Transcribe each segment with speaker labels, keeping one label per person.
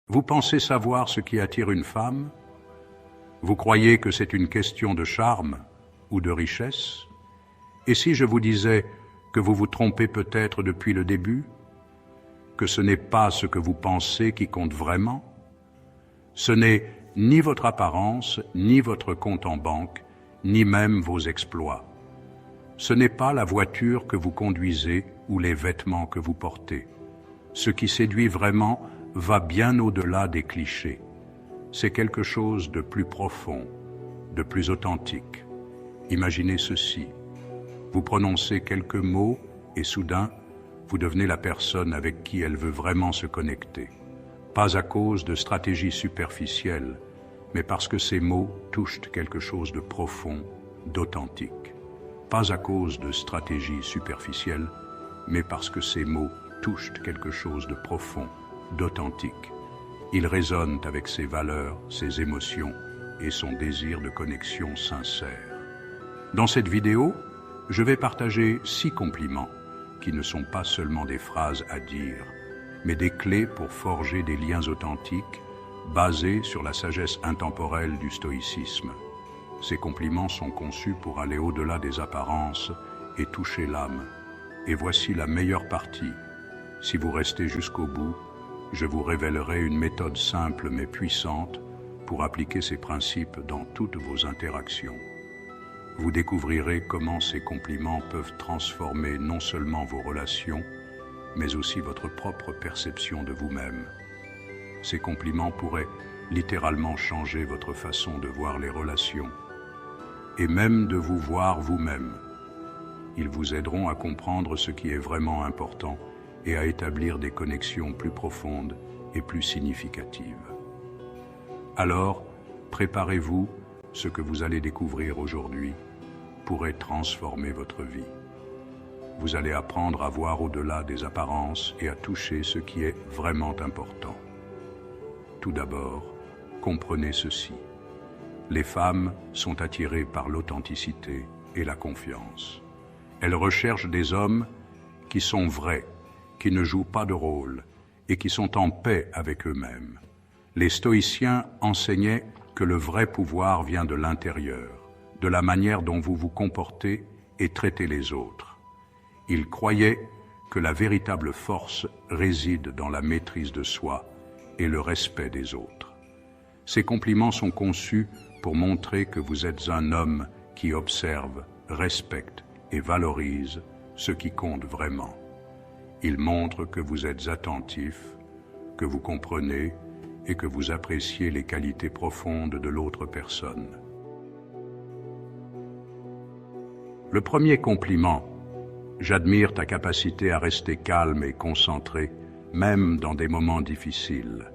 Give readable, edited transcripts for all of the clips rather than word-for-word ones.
Speaker 1: Vous pensez savoir ce qui attire une femme? Vous croyez que c'est une question de charme ou de richesse? Et si je vous disais que vous vous trompez peut-être depuis le début? Que ce n'est pas ce que vous pensez qui compte vraiment? Ce n'est ni votre apparence, ni votre compte en banque, ni même vos exploits. Ce n'est pas la voiture que vous conduisez ou les vêtements que vous portez. Ce qui séduit vraiment va bien au-delà des clichés. C'est quelque chose de plus profond, de plus authentique. Imaginez ceci. Vous prononcez quelques mots et soudain, vous devenez la personne avec qui elle veut vraiment se connecter. Pas à cause de stratégies superficielles, mais parce que ces mots touchent quelque chose de profond, d'authentique. Pas à cause de stratégies superficielles, mais parce que ces mots touchent quelque chose de profond, d'authentique. Ils résonnent avec ses valeurs, ses émotions et son désir de connexion sincère. Dans cette vidéo, je vais partager 6 compliments qui ne sont pas seulement des phrases à dire, mais des clés pour forger des liens authentiques basés sur la sagesse intemporelle du stoïcisme. Ces compliments sont conçus pour aller au-delà des apparences et toucher l'âme. Et voici la meilleure partie. Si vous restez jusqu'au bout, je vous révélerai une méthode simple mais puissante pour appliquer ces principes dans toutes vos interactions. Vous découvrirez comment ces compliments peuvent transformer non seulement vos relations, mais aussi votre propre perception de vous-même. Ces compliments pourraient littéralement changer votre façon de voir les relations, et même de vous voir vous-même. Ils vous aideront à comprendre ce qui est vraiment important et à établir des connexions plus profondes et plus significatives. Alors, préparez-vous, ce que vous allez découvrir aujourd'hui pourrait transformer votre vie. Vous allez apprendre à voir au-delà des apparences et à toucher ce qui est vraiment important. Tout d'abord, comprenez ceci. Les femmes sont attirées par l'authenticité et la confiance. Elles recherchent des hommes qui sont vrais, qui ne jouent pas de rôle et qui sont en paix avec eux-mêmes. Les stoïciens enseignaient que le vrai pouvoir vient de l'intérieur, de la manière dont vous vous comportez et traitez les autres. Ils croyaient que la véritable force réside dans la maîtrise de soi et le respect des autres. Ces compliments sont conçus pour montrer que vous êtes un homme qui observe, respecte et valorise ce qui compte vraiment. Ils montrent que vous êtes attentif, que vous comprenez et que vous appréciez les qualités profondes de l'autre personne. Le premier compliment: j'admire ta capacité à rester calme et concentré, même dans des moments difficiles.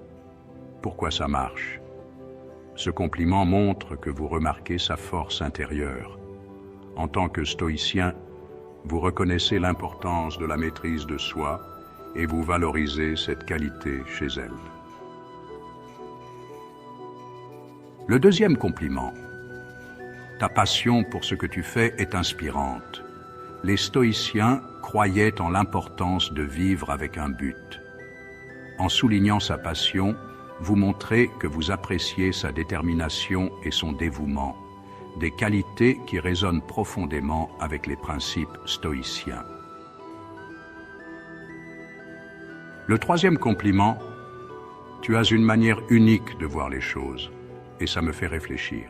Speaker 1: Pourquoi ça marche? Ce compliment montre que vous remarquez sa force intérieure. En tant que stoïcien, vous reconnaissez l'importance de la maîtrise de soi et vous valorisez cette qualité chez elle. Le deuxième compliment: ta passion pour ce que tu fais est inspirante. Les stoïciens croyaient en l'importance de vivre avec un but. En soulignant sa passion, vous montrez que vous appréciez sa détermination et son dévouement, des qualités qui résonnent profondément avec les principes stoïciens. Le troisième compliment: tu as une manière unique de voir les choses, et ça me fait réfléchir.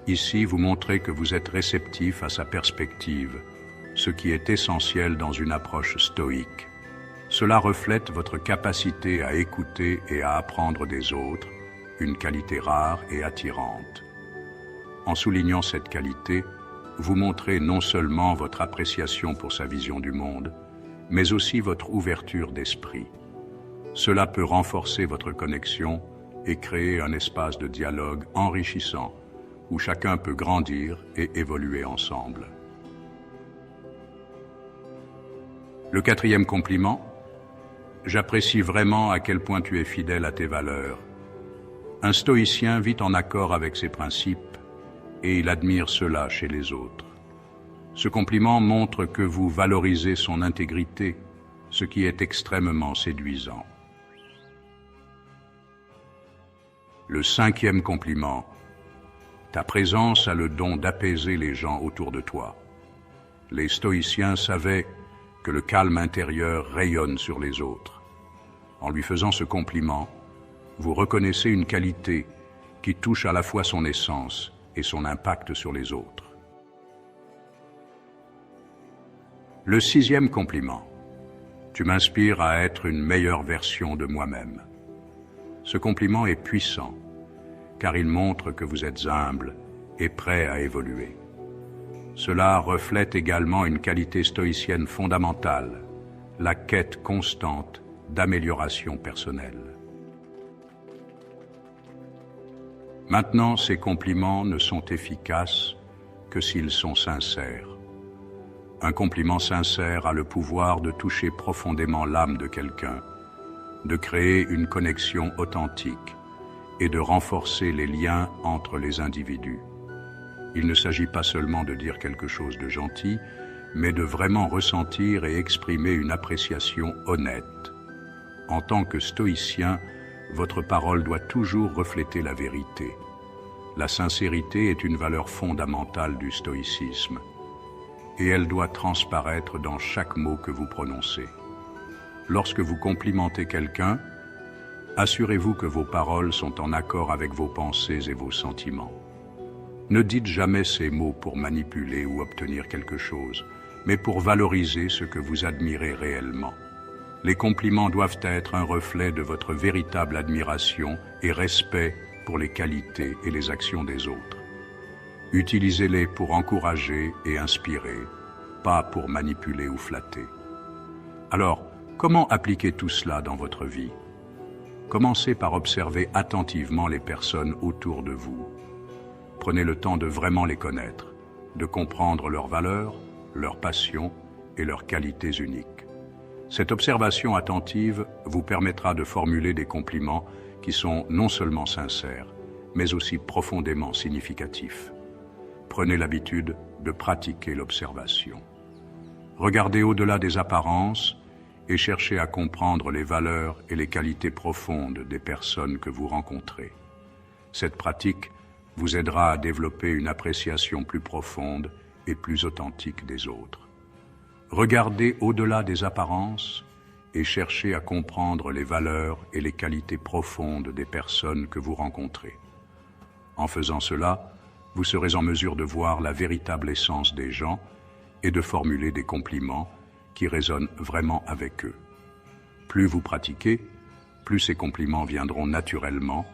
Speaker 1: Ici, vous montrez que vous êtes réceptif à sa perspective, ce qui est essentiel dans une approche stoïque. Cela reflète votre capacité à écouter et à apprendre des autres, une qualité rare et attirante. En soulignant cette qualité, vous montrez non seulement votre appréciation pour sa vision du monde, mais aussi votre ouverture d'esprit. Cela peut renforcer votre connexion et créer un espace de dialogue enrichissant, où chacun peut grandir et évoluer ensemble. Le quatrième compliment: j'apprécie vraiment à quel point tu es fidèle à tes valeurs. Un stoïcien vit en accord avec ses principes et il admire cela chez les autres. Ce compliment montre que vous valorisez son intégrité, ce qui est extrêmement séduisant. Le 5e compliment. Ta présence a le don d'apaiser les gens autour de toi. Les stoïciens savaient que le calme intérieur rayonne sur les autres. En lui faisant ce compliment, vous reconnaissez une qualité qui touche à la fois son essence et son impact sur les autres. Le 6e compliment. Tu m'inspires à être une meilleure version de moi-même. Ce compliment est puissant, car il montre que vous êtes humble et prêt à évoluer. Cela reflète également une qualité stoïcienne fondamentale, la quête constante d'amélioration personnelle. Maintenant, ces compliments ne sont efficaces que s'ils sont sincères. Un compliment sincère a le pouvoir de toucher profondément l'âme de quelqu'un, de créer une connexion authentique et de renforcer les liens entre les individus. Il ne s'agit pas seulement de dire quelque chose de gentil, mais de vraiment ressentir et exprimer une appréciation honnête. En tant que stoïcien, votre parole doit toujours refléter la vérité. La sincérité est une valeur fondamentale du stoïcisme, et elle doit transparaître dans chaque mot que vous prononcez. Lorsque vous complimentez quelqu'un, assurez-vous que vos paroles sont en accord avec vos pensées et vos sentiments. Ne dites jamais ces mots pour manipuler ou obtenir quelque chose, mais pour valoriser ce que vous admirez réellement. Les compliments doivent être un reflet de votre véritable admiration et respect pour les qualités et les actions des autres. Utilisez-les pour encourager et inspirer, pas pour manipuler ou flatter. Alors, comment appliquer tout cela dans votre vie? Commencez par observer attentivement les personnes autour de vous. Prenez le temps de vraiment les connaître, de comprendre leurs valeurs, leurs passions et leurs qualités uniques. Cette observation attentive vous permettra de formuler des compliments qui sont non seulement sincères, mais aussi profondément significatifs. Prenez l'habitude de pratiquer l'observation. Regardez au-delà des apparences et cherchez à comprendre les valeurs et les qualités profondes des personnes que vous rencontrez. Cette pratique vous aidera à développer une appréciation plus profonde et plus authentique des autres. Regardez au-delà des apparences et cherchez à comprendre les valeurs et les qualités profondes des personnes que vous rencontrez. En faisant cela, vous serez en mesure de voir la véritable essence des gens et de formuler des compliments qui résonnent vraiment avec eux. Plus vous pratiquez, plus ces compliments viendront naturellement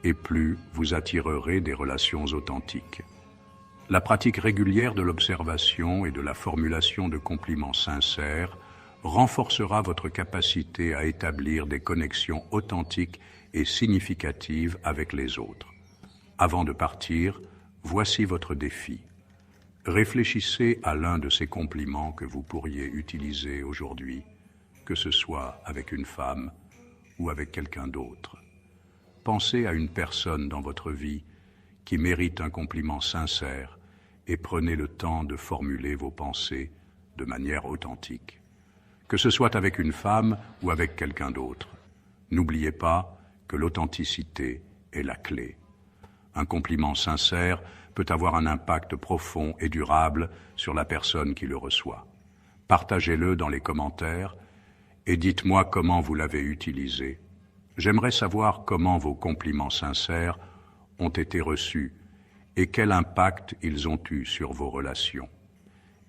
Speaker 1: et plus vous attirerez des relations authentiques. La pratique régulière de l'observation et de la formulation de compliments sincères renforcera votre capacité à établir des connexions authentiques et significatives avec les autres. Avant de partir, voici votre défi. Réfléchissez à l'un de ces compliments que vous pourriez utiliser aujourd'hui, que ce soit avec une femme ou avec quelqu'un d'autre. Pensez à une personne dans votre vie qui mérite un compliment sincère et prenez le temps de formuler vos pensées de manière authentique. Que ce soit avec une femme ou avec quelqu'un d'autre, n'oubliez pas que l'authenticité est la clé. Un compliment sincère peut avoir un impact profond et durable sur la personne qui le reçoit. Partagez-le dans les commentaires et dites-moi comment vous l'avez utilisé. J'aimerais savoir comment vos compliments sincères ont été reçus et quel impact ils ont eu sur vos relations.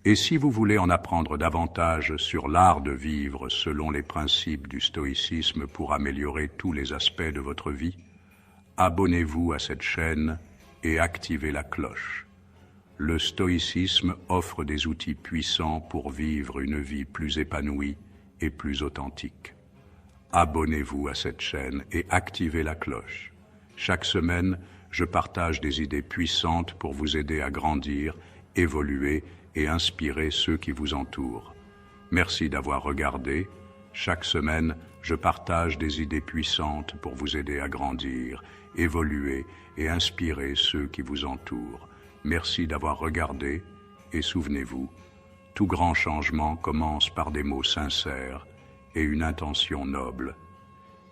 Speaker 1: Et si vous voulez en apprendre davantage sur l'art de vivre selon les principes du stoïcisme pour améliorer tous les aspects de votre vie, abonnez-vous à cette chaîne et activez la cloche. Le stoïcisme offre des outils puissants pour vivre une vie plus épanouie et plus authentique. Abonnez-vous à cette chaîne et activez la cloche. Chaque semaine, je partage des idées puissantes pour vous aider à grandir, évoluer et inspirer ceux qui vous entourent. Merci d'avoir regardé. Chaque semaine, je partage des idées puissantes pour vous aider à grandir, évoluer et inspirer ceux qui vous entourent. Merci d'avoir regardé et souvenez-vous, tout grand changement commence par des mots sincères et une intention noble.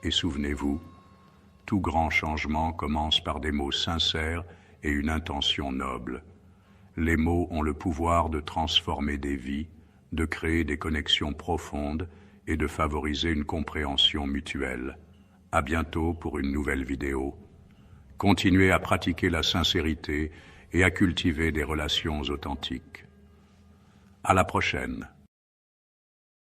Speaker 1: Et souvenez-vous, tout grand changement commence par des mots sincères et une intention noble. Les mots ont le pouvoir de transformer des vies, de créer des connexions profondes et de favoriser une compréhension mutuelle. À bientôt pour une nouvelle vidéo. Continuez à pratiquer la sincérité et à cultiver des relations authentiques. À la prochaine.